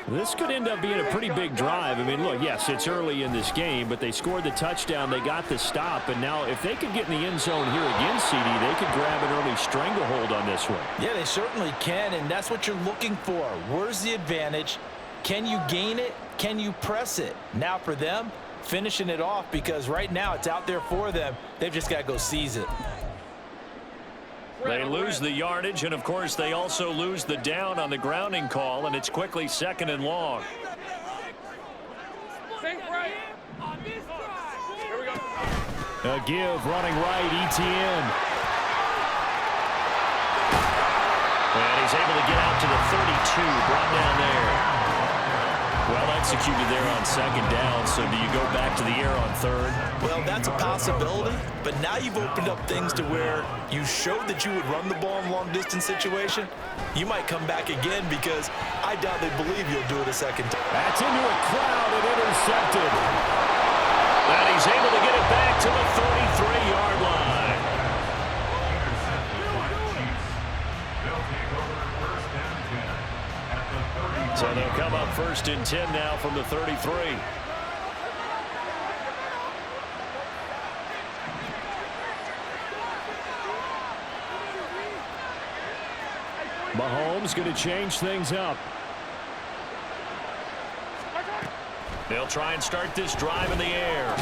This could end up being a pretty big drive. I mean, look, yes, it's early in this game, but they scored the touchdown. They got the stop. And now if they could get in the end zone here again, CD, they could grab an early stranglehold on this one. Yeah, they certainly can, and that's what you're looking for. Where's the advantage? Can you gain it? Can you press it? Now for them, finishing it off, because right now it's out there for them. They've just got to go seize it. They lose the yardage, and, of course, they also lose the down on the grounding call, and it's quickly 2nd and long. A give running right, Etienne. And he's able to get out to the 32, brought down there. Well executed there on 2nd down, so do you go back to the air on 3rd? Well, that's a possibility, but now you've opened up things to where you showed that you would run the ball in long-distance situation. You might come back again, because I doubt they believe you'll do it a second time. That's into a crowd and intercepted. And he's able to get it back to the 33-yard line. So they'll come up 1st and 10 now from the 33. Mahomes going to change things up. They'll try and start this drive in the air.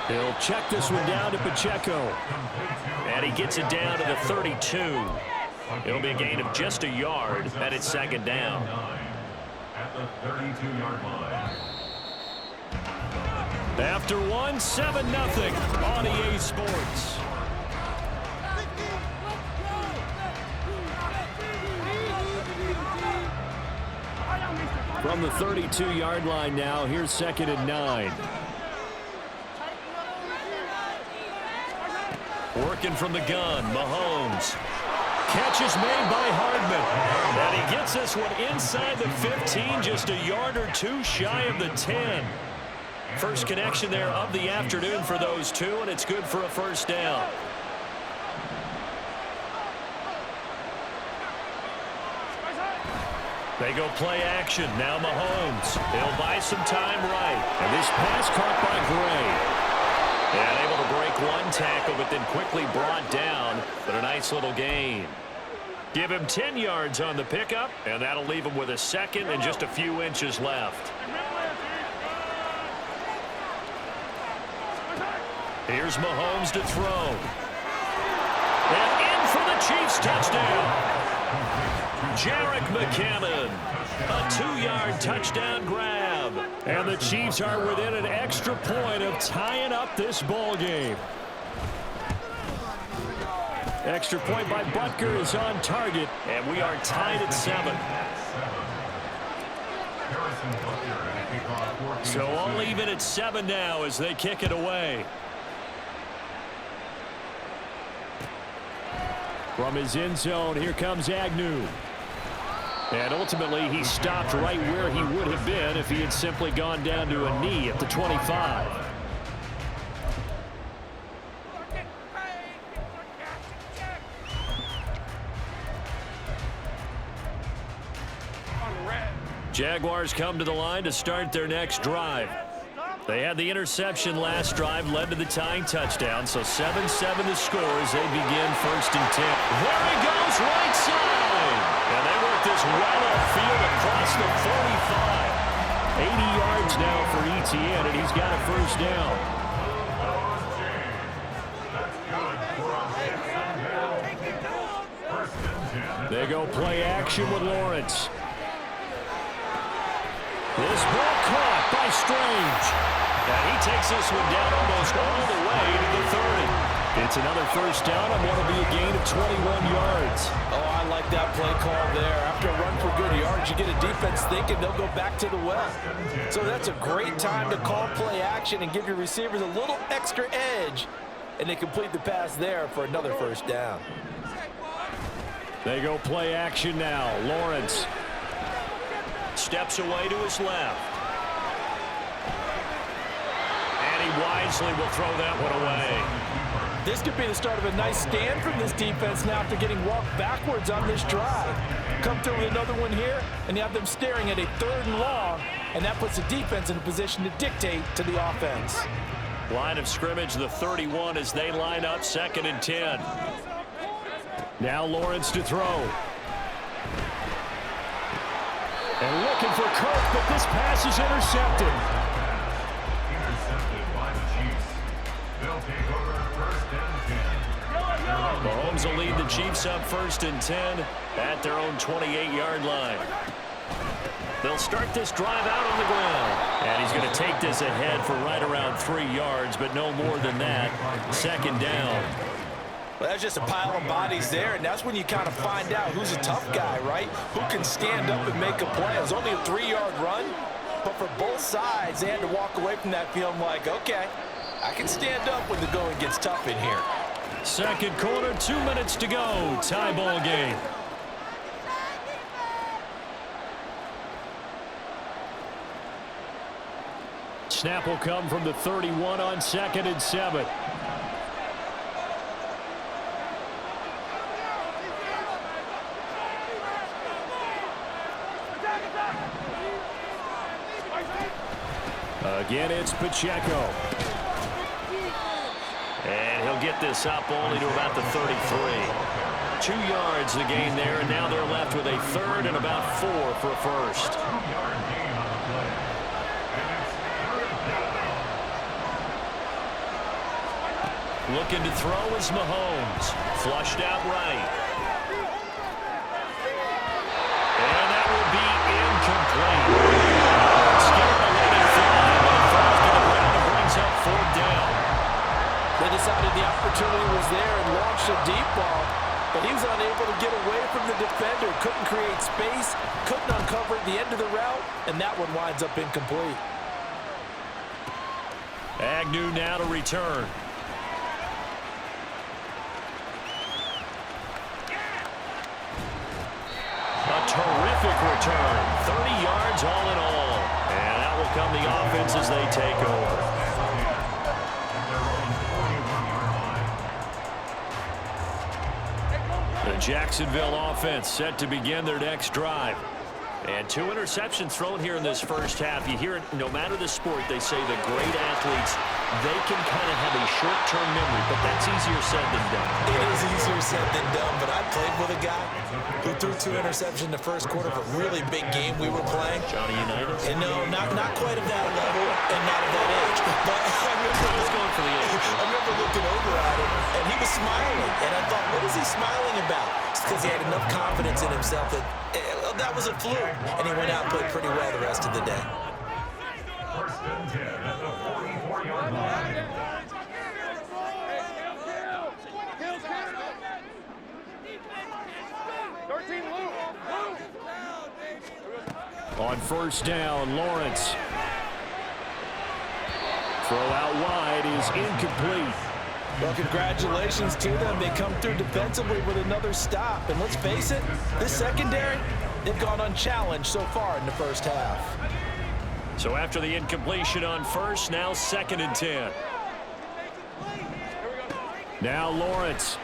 He'll check this one down to Pacheco. And he gets it down to the 32. It'll be a gain of just a yard, and it's 2nd down. At the 32-yard line. After one, 7-0 on EA Sports. From the 32-yard line now, here's 2nd and 9. Working from the gun, Mahomes. Catch is made by Hardman. And he gets this one inside the 15, just a yard or two shy of the 10. First connection there of the afternoon for those two, and it's good for a 1st down. They go play action. Now Mahomes. He'll buy some time right. And this pass caught by Gray. And able to break one tackle, but then quickly brought down. But a nice little gain. Give him 10 yards on the pickup, and that'll leave him with a 2nd and just a few inches left. Here's Mahomes to throw. And in for the Chiefs touchdown. Jarek McCammon, a 2-yard touchdown grab. And the Chiefs are within an extra point of tying up this ball game. Extra point by Butker is on target, and we are tied at 7. So all even at 7 now as they kick it away. From his end zone, here comes Agnew. And ultimately, he stopped right where he would have been if he had simply gone down to a knee at the 25. Jaguars come to the line to start their next drive. They had the interception last drive, led to the tying touchdown, so 7-7 the score as they begin 1st and 10. There he goes, right side. And they work this well upfield across the 45. 80 yards now for Etienne, and he's got a 1st down. They go play action with Lawrence. This ball caught by Strange. And he takes this one down almost all the way to the 30. It's another 1st down and what'll be a gain of 21 yards. Oh, I like that play call there. After a run for good yards, you get a defense thinking they'll go back to the well. So that's a great time to call play action and give your receivers a little extra edge. And they complete the pass there for another 1st down. They go play action now. Lawrence steps away to his left. And he wisely will throw that one away. This could be the start of a nice stand from this defense now after getting walked backwards on this drive. Come through with another one here, and you have them staring at a 3rd and long, and that puts the defense in a position to dictate to the offense. Line of scrimmage, the 31 as they line up 2nd and 10. Now Lawrence to throw. And looking for Kirk, but this pass is intercepted. Intercepted by the Chiefs. They'll take over 1st and 10. Mahomes will lead the Chiefs up 1st and 10 at their own 28-yard line. They'll start this drive out on the ground. And he's going to take this ahead for right around 3 yards, but no more than that. 2nd down. Well, that's just a pile of bodies there, and that's when you kind of find out who's a tough guy, right? Who can stand up and make a play. It was only a 3-yard run, but for both sides, they had to walk away from that feeling like, okay, I can stand up when the going gets tough in here. 2nd quarter, 2 minutes to go. Tie ball game. Snap will come from the 31 on 2nd and 7. Again, it's Pacheco. And he'll get this up only to about the 33. 2 yards the gain there, and now they're left with a 3rd and about 4 for a first. Looking to throw is Mahomes. Flushed out right. And that will be incomplete. Scared to let it fly, but it falls to the ground and brings up 4th down. They decided the opportunity was there and launched a deep ball, but he was unable to get away from the defender. Couldn't create space, couldn't uncover at the end of the route, and that one winds up incomplete. Agnew now to return. A terrific return. 30 yards all in all. And that will come the offense as they take over. The Jacksonville offense set to begin their next drive. And 2 interceptions thrown here in this first half. You hear it, no matter the sport, they say the great athletes, they can kind of have a short-term memory, but that's easier said than done. It is easier said than done, but I played with a guy who threw 2 interceptions in the first quarter of a really big game we were playing. Johnny Unitas? And no, not quite at that level and not at that age. But I was going for the age. I remember looking over at him, and he was smiling. And I thought, what is he smiling about? It's because he had enough confidence in himself that that was a fluke. And he went out and played pretty well the rest of the day. 1st and 10 at the 44-yard line. On 1st down, Lawrence. Throw out wide is incomplete. Well, congratulations to them. They come through defensively with another stop. And let's face it, this secondary, they've gone unchallenged so far in the first half. So after the incompletion on 1st, now 2nd and 10. Now Lawrence.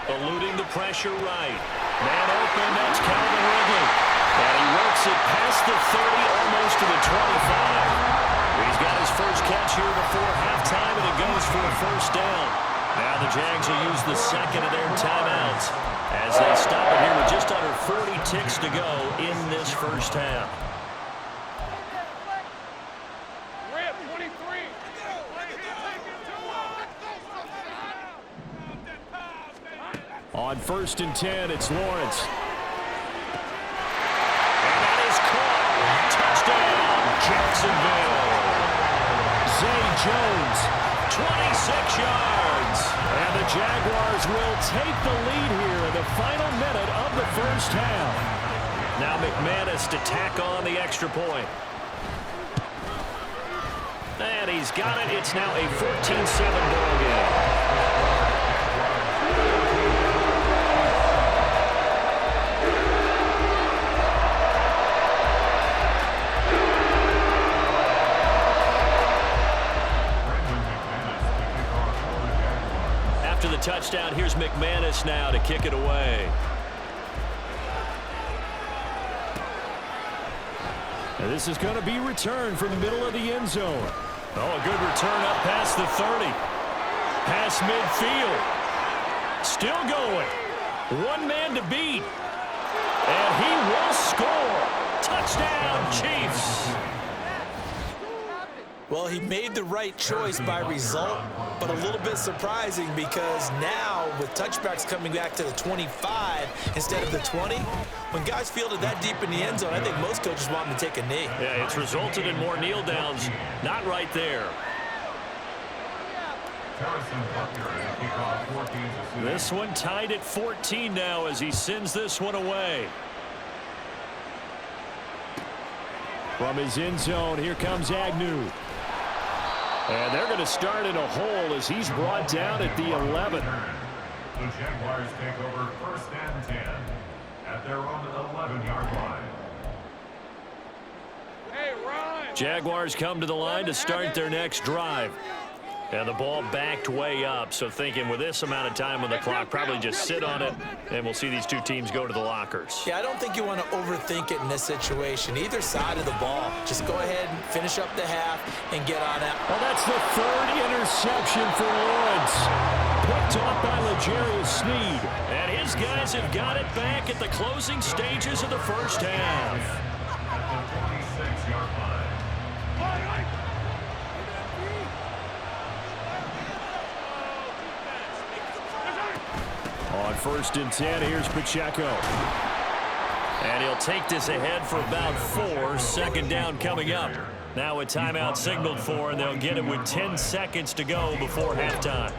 Eluding the pressure right. Man open, that's Calvin Ridley. And he works it past the 30, almost to the 25. He's got his first catch here before halftime, and it goes for a 1st down. Now the Jags will use the 2nd of their timeouts as they stop it here with just under 40 ticks to go in this first half. On 1st and 10, it's Lawrence. And that is caught. Touchdown, Jacksonville. Zay Jones, 26 yards. And the Jaguars will take the lead here in the final minute of the first half. Now McManus to tack on the extra point. And he's got it. It's now a 14-7 ball game. touchdown. Here's McManus now to kick it away. And this is going to be returned from the middle of the end zone. Oh, a good return up past the 30. Past midfield. Still going. One man to beat. And he will score. Touchdown, Chiefs. Well, he made the right choice by result, but a little bit surprising because now with touchbacks coming back to the 25 instead of the 20, when guys fielded that deep in the end zone, I think most coaches want them to take a knee. Yeah, it's resulted in more kneel downs. Not right there. This one tied at 14 now as he sends this one away. From his end zone, here comes Agnew. And they're going to start in a hole as he's brought down at the 11. The Jaguars take over 1st and 10 at their own 11-yard line. Jaguars come to the line to start their next drive. And the ball backed way up, so thinking with this amount of time on the clock, probably just sit on it, and we'll see these two teams go to the lockers. Yeah, I don't think you want to overthink it in this situation. Either side of the ball. Just go ahead and finish up the half and get on out. Well, that's the third interception for Lawrence. Picked off by L'Jarius Sneed. And his guys have got it back at the closing stages of the first half. At the 26-yard line. On 1st and 10, here's Pacheco. And he'll take this ahead for about 4. 2nd down coming up. Now a timeout signaled for, and they'll get it with 10 seconds to go before halftime.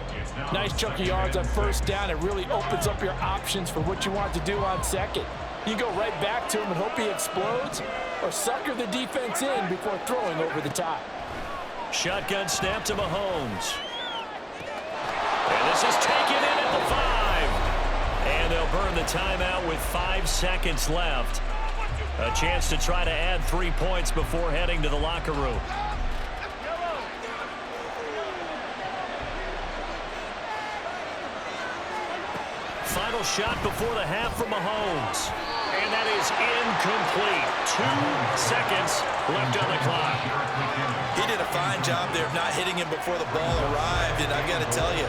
Nice chunk of yards on 1st down. It really opens up your options for what you want to do on 2nd. You go right back to him and hope he explodes, or sucker the defense in before throwing over the top. Shotgun snap to Mahomes. And this is taken in at the 5. And they'll burn the timeout with 5 seconds left. A chance to try to add 3 points before heading to the locker room. Final shot before the half from Mahomes. And that is incomplete. 2 seconds left on the clock. He did a fine job there of not hitting him before the ball arrived, and I've got to tell you,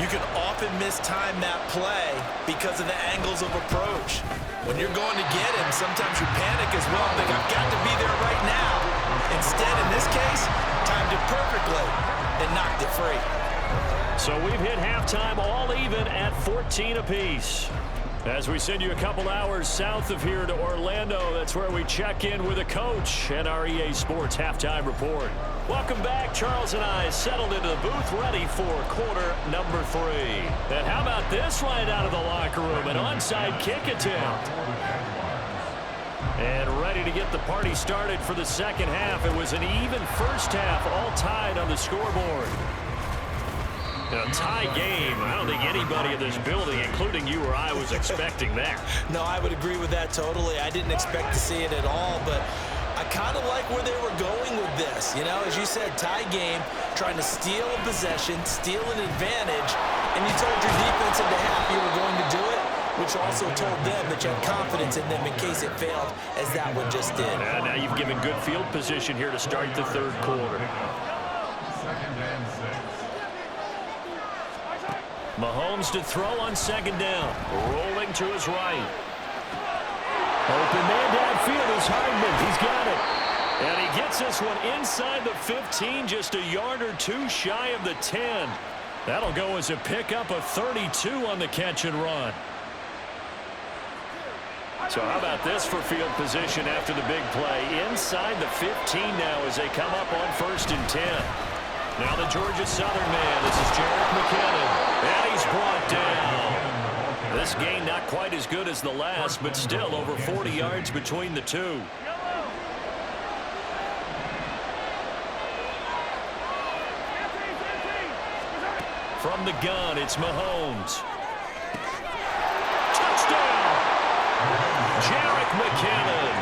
you can often mistime that play because of the angles of approach. When you're going to get him, sometimes you panic as well and think, I've got to be there right now. Instead, in this case, timed it perfectly and knocked it free. So we've hit halftime all even at 14 apiece. As we send you a couple hours south of here to Orlando, that's where we check in with a coach and our EA Sports halftime report. Welcome back. Charles and I settled into the booth ready for quarter number 3. And how about this right out of the locker room? An onside kick attempt. And ready to get the party started for the second half. It was an even first half, all tied on the scoreboard. A tie game. I don't think anybody in this building, including you or I, was expecting that. No, I would agree with that totally. I didn't expect to see it at all, but I kind of like where they were going with this. You know, as you said, tie game, trying to steal a possession, steal an advantage, and you told your defense into half you were going to do it, which also told them that you had confidence in them in case it failed, as that one just did. And now you've given good field position here to start the third quarter. 2nd and 6. Mahomes to throw on 2nd down. Rolling to his right. Open man downfield is Hardman. He's got it. And he gets this one inside the 15, just a yard or 2 shy of the 10. That'll go as a pickup of 32 on the catch and run. So how about this for field position after the big play? Inside the 15 now as they come up on 1st and 10. Now the Georgia Southern man. This is Jared McKinnon. And he's brought down. This gain not quite as good as the last, but still over 40 yards between the two. From the gun, it's Mahomes. Touchdown! Jared McKinnon.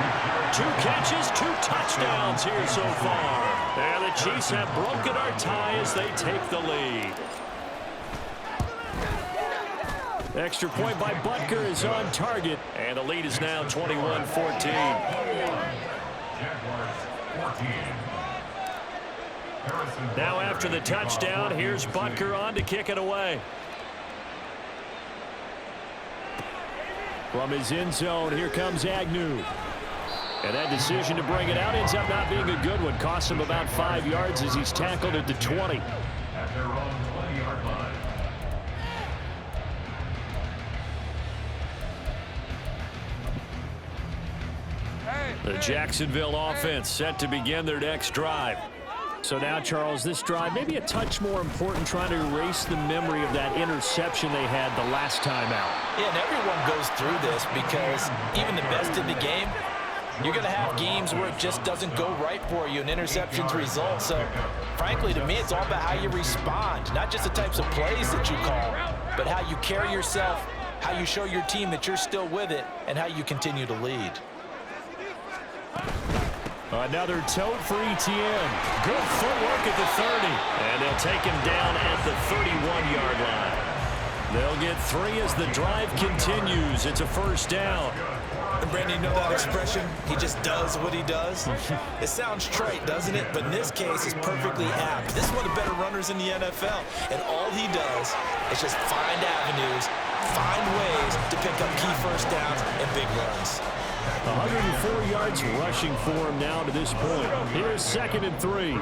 2 catches, 2 touchdowns here so far. And the Chiefs have broken our tie as they take the lead. Extra point by Butker is on target. And the lead is now 21-14. Now after the touchdown, here's Butker on to kick it away. From his end zone, here comes Agnew. And that decision to bring it out ends up not being a good one. Costs him about 5 yards as he's tackled at the 20. At their own 20-yard line. The Jacksonville offense set to begin their next drive. So now, Charles, this drive maybe a touch more important, trying to erase the memory of that interception they had the last time out. Yeah, and everyone goes through this because even the best in the game, you're going to have games where it just doesn't go right for you and interceptions result. So, frankly, to me, it's all about how you respond, not just the types of plays that you call, but how you carry yourself, how you show your team that you're still with it, and how you continue to lead. Another tote for Etienne. Good footwork at the 30. And they'll take him down at the 31-yard line. They'll get 3 as the drive continues. It's a first down. And Brandon, you know that expression? He just does what he does. It sounds trite, doesn't it? But in this case, it's perfectly apt. This is one of the better runners in the NFL. And all he does is just find avenues, find ways to pick up key first downs and big runs. 104 yards rushing for him now to this point. Here's 2nd and 3.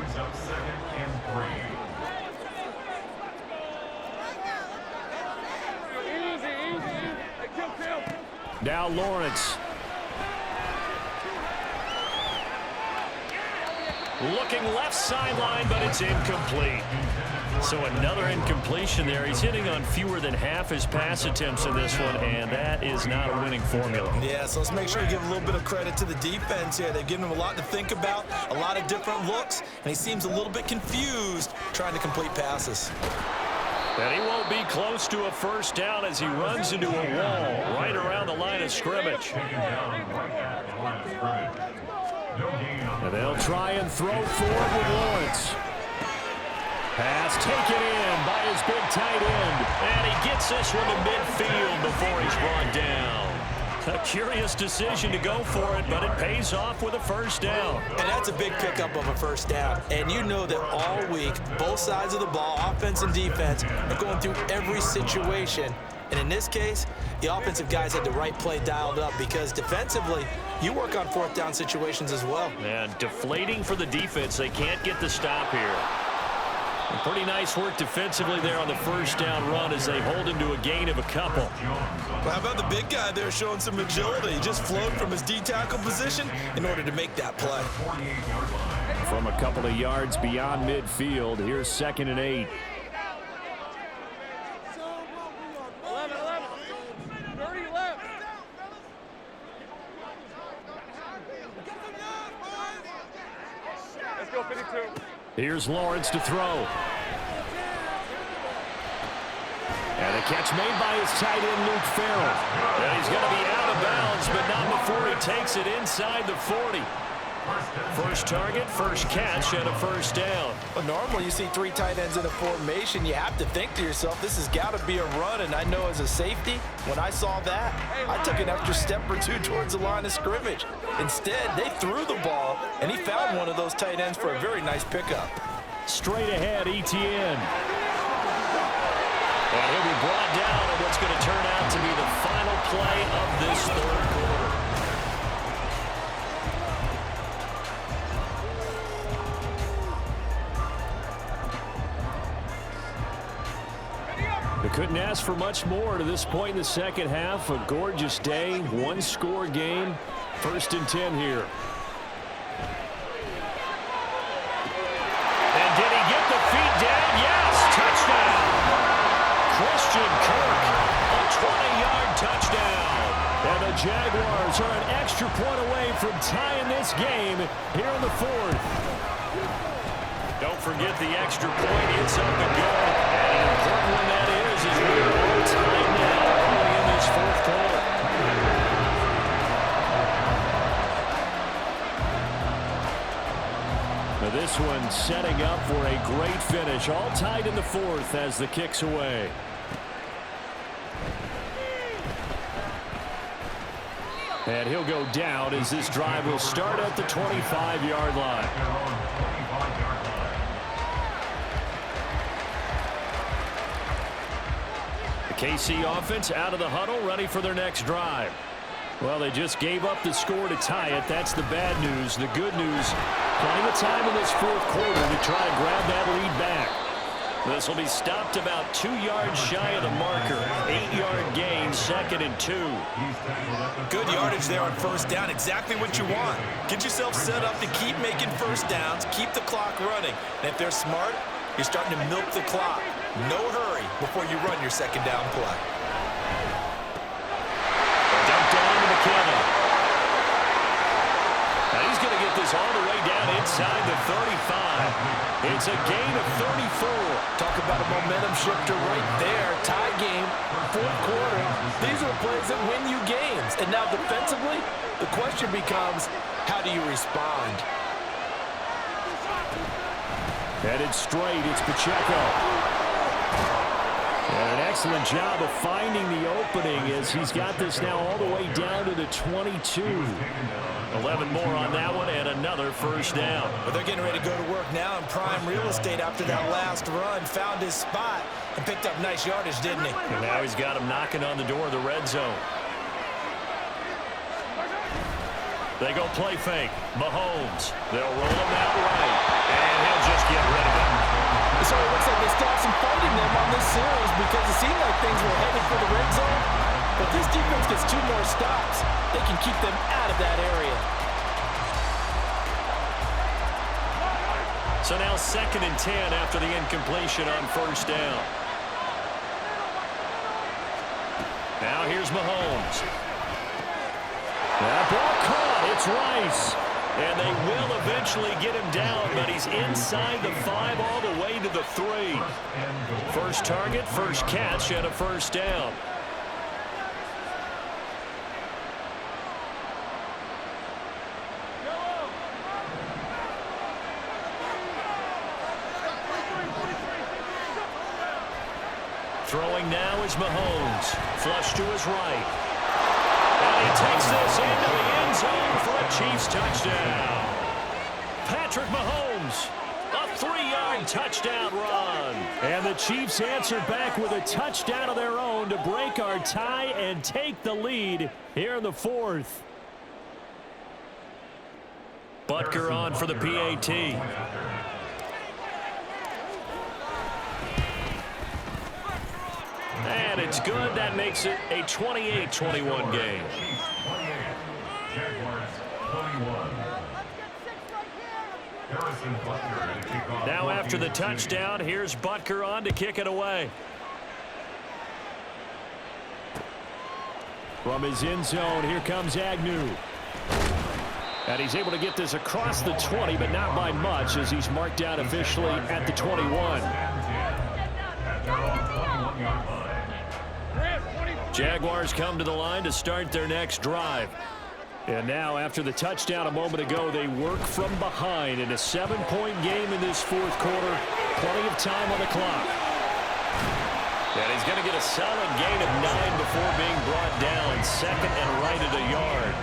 Now Lawrence. Looking left sideline, but it's incomplete. So another incompletion there. He's hitting on fewer than half his pass attempts in this one, and that is not a winning formula. Yeah, so let's make sure we give a little bit of credit to the defense here. They've given him a lot to think about, a lot of different looks, and he seems a little bit confused trying to complete passes. And he won't be close to a first down as he runs into a wall right around the line of scrimmage. And they'll try and throw forward with Lawrence. Pass taken in by his big tight end. And he gets this one to midfield before he's brought down. A curious decision to go for it, but it pays off with a first down. And that's a big pickup of a first down. And you know that all week, both sides of the ball, offense and defense, are going through every situation. And in this case, the offensive guys had the right play dialed up because defensively, you work on 4th down situations as well. And deflating for the defense. They can't get the stop here. And pretty nice work defensively there on the first down run as they hold him to a gain of a couple. Well, how about the big guy there showing some agility? He just flowed from his D-tackle position in order to make that play. From a couple of yards beyond midfield, here's 2nd and 8. Here's Lawrence to throw. And a catch made by his tight end, Luke Farrell. And he's going to be out of bounds, but not before he takes it inside the 40. First target, first catch, and a first down. Well, normally you see 3 tight ends in a formation. You have to think to yourself, this has got to be a run. And I know as a safety, when I saw that, I took an extra step or 2 towards the line of scrimmage. Instead, they threw the ball, and he found one of those tight ends for a very nice pickup. Straight ahead, Etienne. And he'll be brought down in what's going to turn out to be the final play of this 3rd quarter. They couldn't ask for much more to this point in the second half. A gorgeous day, 1-score game. 1st and 10 here. And did he get the feet down? Yes, touchdown. Christian Kirk, a 20-yard touchdown. And the Jaguars are an extra point away from tying this game here in the 4th. Don't forget the extra point. It's up and good. And an important one that is we're all tied now early in this 4th quarter. Now this one setting up for a great finish. All tied in the 4th as the kick's away. And he'll go down as this drive will start at the 25-yard line. The KC offense out of the huddle, ready for their next drive. Well, they just gave up the score to tie it. That's the bad news. The good news, plenty of time in this fourth quarter to try and grab that lead back. This will be stopped about 2 yards shy of the marker. 8-yard gain, 2nd and 2. Good yardage there on first down. Exactly what you want. Get yourself set up to keep making first downs, keep the clock running. And if they're smart, you're starting to milk the clock. No hurry before you run your second down play. Dumped down to McKenna. Now he's going to get this all the way down inside the 35. It's a gain of 34. Talk about a momentum shifter right there. Tie game, fourth quarter. These are the plays that win you games. And now defensively, the question becomes, how do you respond? Headed straight, it's Pacheco. And an excellent job of finding the opening as he's got this now all the way down to the 22. 11 more on that one and another first down. Well, they're getting ready to go to work now in prime real estate after that last run. Found his spot and picked up nice yardage, didn't he? And now he's got him knocking on the door of the red zone. They go play fake. Mahomes. They'll roll him that way. And he'll just get rid of him. So it looks like they stopped some fighting them on this series because it seemed like things were headed for the red zone. But this defense gets 2 more stops. They can keep them out of that area. So now 2nd and 10 after the incompletion on first down. Now here's Mahomes. That ball caught. It's Rice. And they will eventually get him down, but he's inside the 5 all the way to the 3. First target, first catch, and a first down. Throwing now is Mahomes. Flush to his right. And he takes this into the end zone for a Chiefs touchdown. Patrick Mahomes, a 3-yard touchdown run. And the Chiefs answer back with a touchdown of their own to break our tie and take the lead here in the fourth. Butker on for the PAT. And it's good. That makes it a 28-21 game. Now after the touchdown, here's Butker on to kick it away. From his end zone, here comes Agnew. And he's able to get this across the 20, but not by much as he's marked out officially at the 21. Jaguars come to the line to start their next drive. And now, after the touchdown a moment ago, they work from behind in a 7-point game in this fourth quarter. Plenty of time on the clock. And he's going to get a solid gain of 9 before being brought down. 2nd and right at a yard.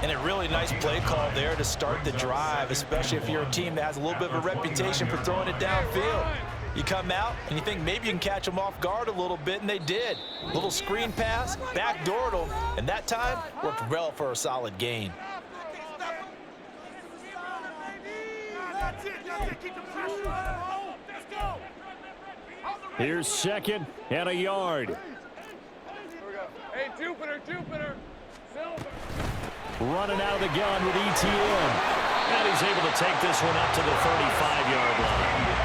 And a really nice play call there to start the drive, especially if you're a team that has a little bit of a reputation for throwing it downfield. You come out and you think maybe you can catch them off guard a little bit, and they did. Little screen pass, backdoored them, and that time worked well for a solid gain. Here's 2nd and a yard. Hey, Jupiter, Silver. Running out of the gun with ETN. And he's able to take this one up to the 35-yard line.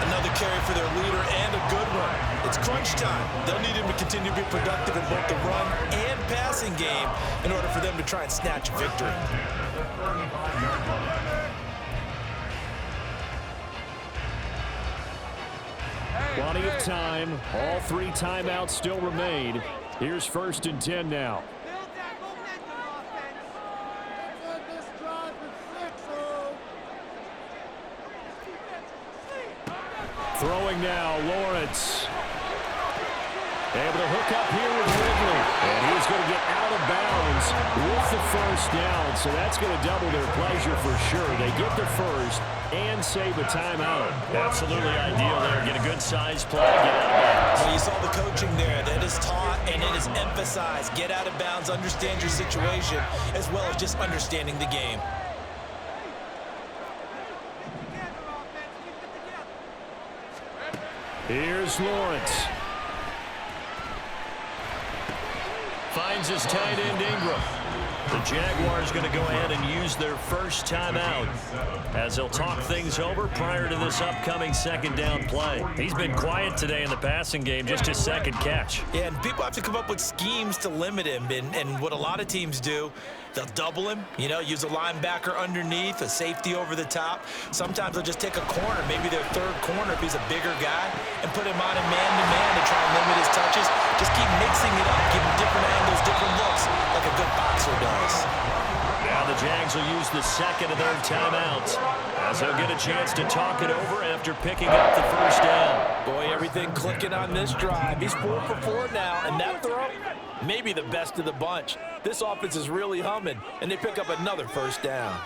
Another carry for their leader and a good one. It's crunch time. They'll need him to continue to be productive in both the run and passing game in order for them to try and snatch victory. Plenty of time. All 3 timeouts still remain. Here's 1st and 10 now. Throwing now, Lawrence. Able to hook up here with Ridley. And he's going to get out of bounds with the first down. So that's going to double their pleasure for sure. They get the first and save a timeout. Absolutely ideal there. Get a good size play, get out of bounds. Well, you saw the coaching there. That is taught and it is emphasized. Get out of bounds, understand your situation, as well as just understanding the game. Here's Lawrence. Finds his tight end Ingram. The Jaguars going to go ahead and use their first timeout as they'll talk things over prior to this upcoming second down play. He's been quiet today in the passing game, just his second catch. Yeah, and people have to come up with schemes to limit him. And what a lot of teams do, they'll double him, you know, use a linebacker underneath, a safety over the top. Sometimes they'll just take a corner, maybe their third corner if he's a bigger guy, and put him on a man-to-man to try and limit his touches. Just keep mixing it up, give him different angles, different looks, like a good boxer does. Now the Jags will use the second of their timeouts as they'll get a chance to talk it over after picking up the first down. Boy, everything clicking on this drive. He's 4 for 4 now, and that throw, maybe the best of the bunch. This offense is really humming, and they pick up another first down.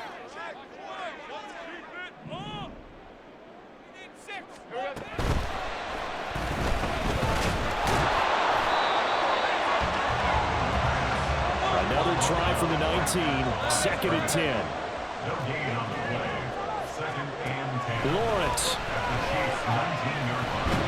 Another try from the 19. Second and 10. No gain on the play. Second and 10. Lawrence. At the Chiefs' 19-yard line.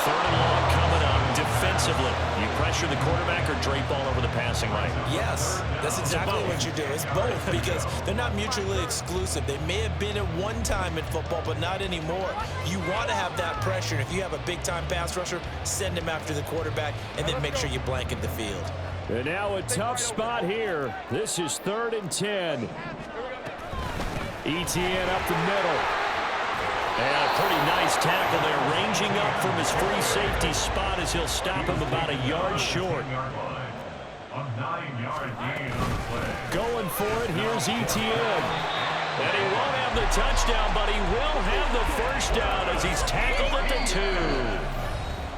Third and long coming up defensively. You pressure the quarterback or drape all over the passing lane? Yes, that's exactly what you do. It's both because they're not mutually exclusive. They may have been at one time in football, but not anymore. You want to have that pressure. And if you have a big-time pass rusher, send him after the quarterback and then make sure you blanket the field. And now a tough spot here. This is 3rd and 10. ETN up the middle. And a pretty nice tackle there, ranging up from his free safety spot as he'll stop him about a yard short. A 9-yard gain on the play. Going for it, here's ETN. And he won't have the touchdown, but he will have the first down as he's tackled at the 2.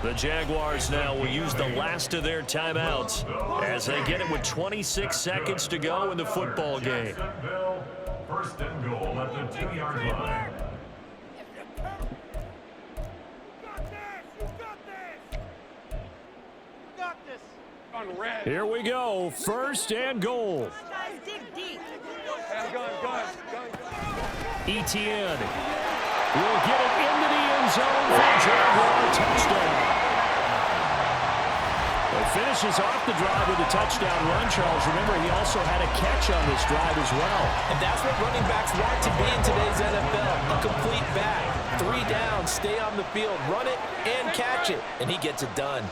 The Jaguars now will use the last of their timeouts as they get it with 26 seconds to go in the football game. Jacksonville, first and goal at the 2-yard line. Here we go, 1st and goal. ETN will get it into the end zone for a Jaguar touchdown. He finishes off the drive with a touchdown run, Charles. Remember, he also had a catch on this drive as well. And that's what running backs want to be in today's NFL, a complete back. 3 down, stay on the field, run it, and catch it. And he gets it done.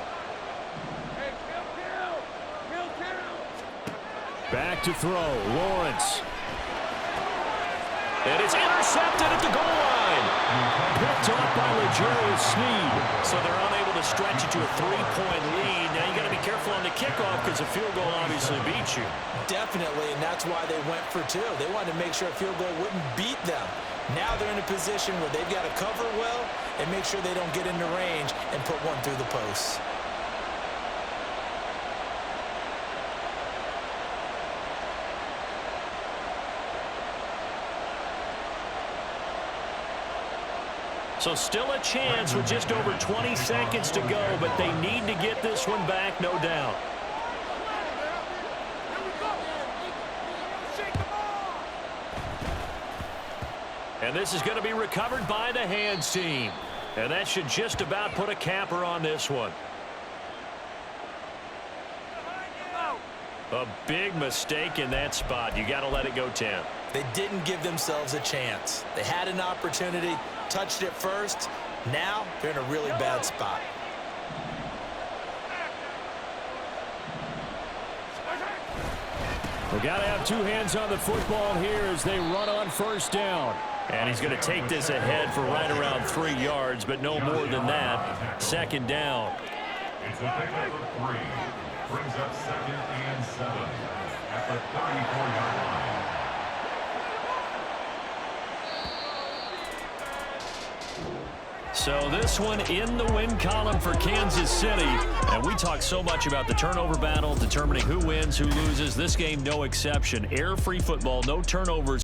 Back to throw, Lawrence. And it's intercepted at the goal line. Picked off by L'Jarius Sneed. So they're unable to stretch it to a 3-point lead. Now you got to be careful on the kickoff because a field goal obviously beats you. Definitely, and that's why they went for 2. They wanted to make sure a field goal wouldn't beat them. Now they're in a position where they've got to cover well and make sure they don't get into range and put one through the posts. So still a chance with just over 20 seconds to go, but they need to get this one back, no doubt. And this is going to be recovered by the hands team. And that should just about put a capper on this one. A big mistake in that spot. You got to let it go 10. They didn't give themselves a chance. They had an opportunity, touched it first. Now they're in a really bad spot. We got to have 2 hands on the football here as they run on 1st down. And he's going to take this ahead for right around 3 yards, but no more than that. 2nd down. It's a pickup of 3. Brings up 2nd and 7 at the 34-yard line. So this one in the win column for Kansas City. And we talk so much about the turnover battle, determining who wins, who loses. This game, no exception. Error-free football, no turnovers.